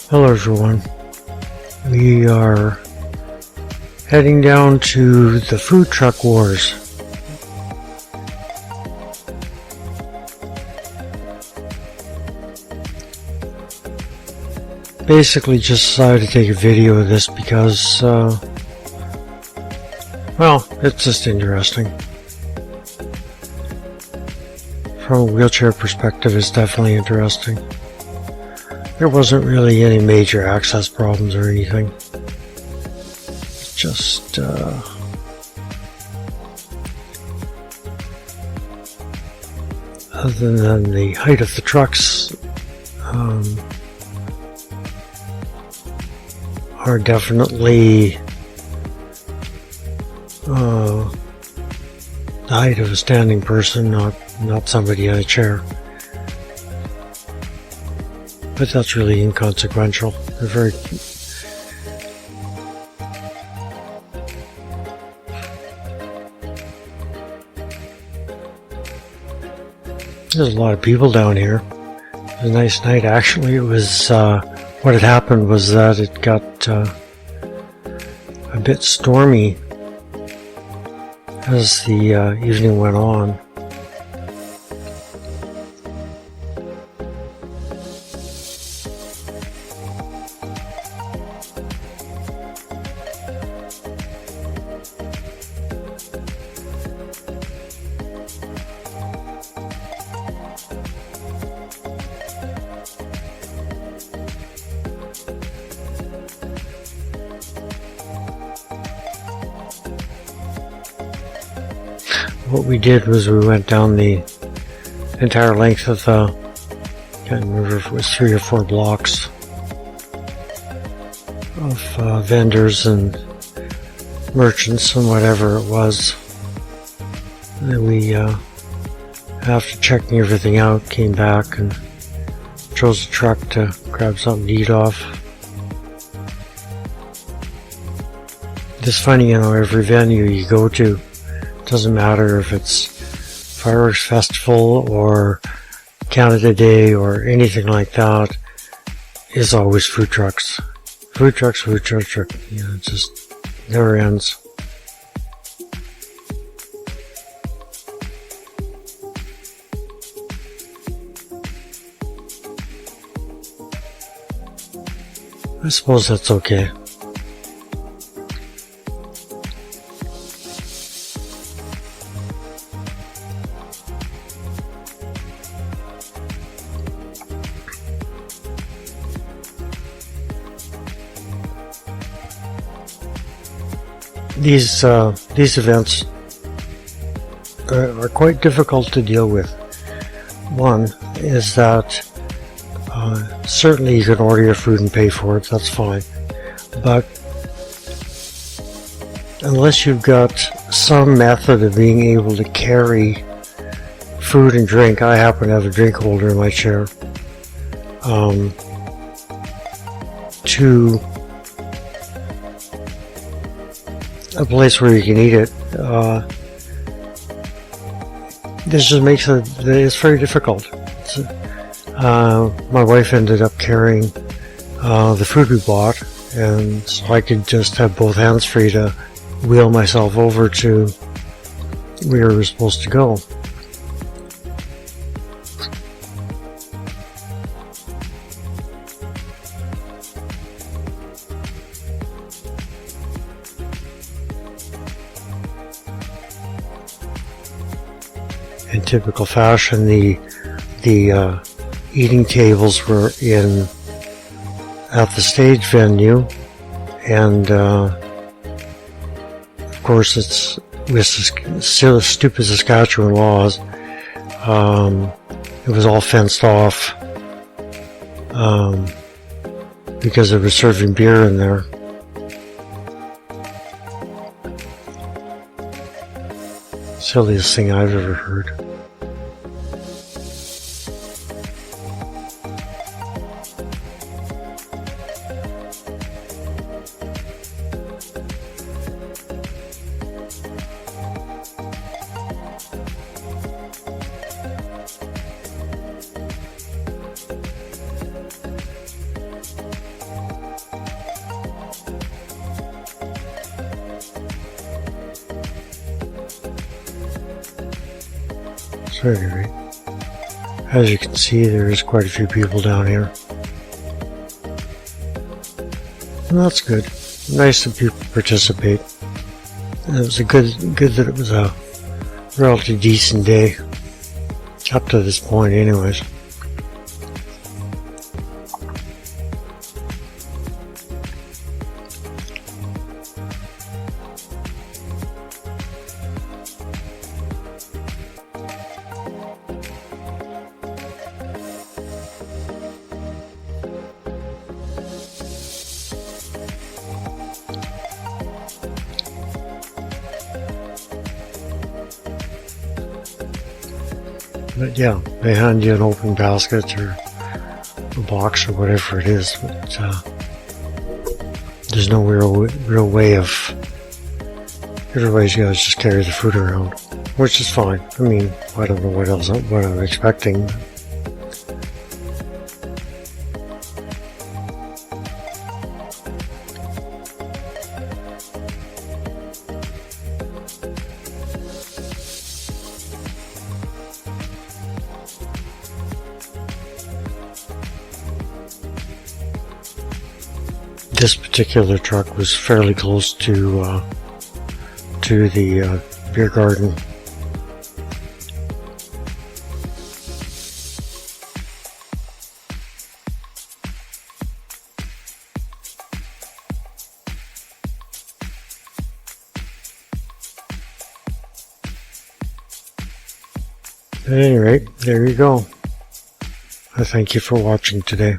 Hello everyone. We are heading down to the food truck wars. Basically just decided to take a video of this because, well, it's just interesting. From a wheelchair perspective, it's definitely interesting. There wasn't really any major access problems or anything. Just, other than the height of the trucks, are definitely the height of a standing person, not somebody in a chair. But that's really inconsequential. They're very... There's a lot of people down here. It was a nice night, actually. It was, what had happened was that it got a bit stormy as the evening went on. What we did was we went down the entire length of the, I can't remember if it was 3 or 4 blocks of vendors and merchants and whatever it was. And then we, after checking everything out, came back and chose a truck to grab something to eat off. It's funny, you know, every venue you go to, doesn't matter if it's fireworks festival or Canada Day or anything like that, is always food trucks. Food trucks. You know, it just never ends. I suppose that's okay. These events are quite difficult to deal with. One is that certainly you can order your food and pay for it, that's fine. But unless you've got some method of being able to carry food and drink, I happen to have a drink holder in my chair, to a place where you can eat it, this just makes it's very difficult. My wife ended up carrying the food we bought, and so I could just have both hands free to wheel myself over to where we were supposed to go. In typical fashion, the eating tables were at the stage venue, and of course it's with still stupid Saskatchewan laws. It was all fenced off because they were serving beer in there. Silliest thing I've ever heard. So anyway, as you can see, there's quite a few people down here. And that's good. Nice that people participate. And it was good that it was a relatively decent day. Up to this point anyways. But yeah, they hand you an open basket or a box or whatever it is, but there's no real way of. Otherwise, you guys just carry the food around, which is fine. I mean, I don't know what I'm expecting. This particular truck was fairly close to the beer garden. At any rate, there you go. I thank you for watching today.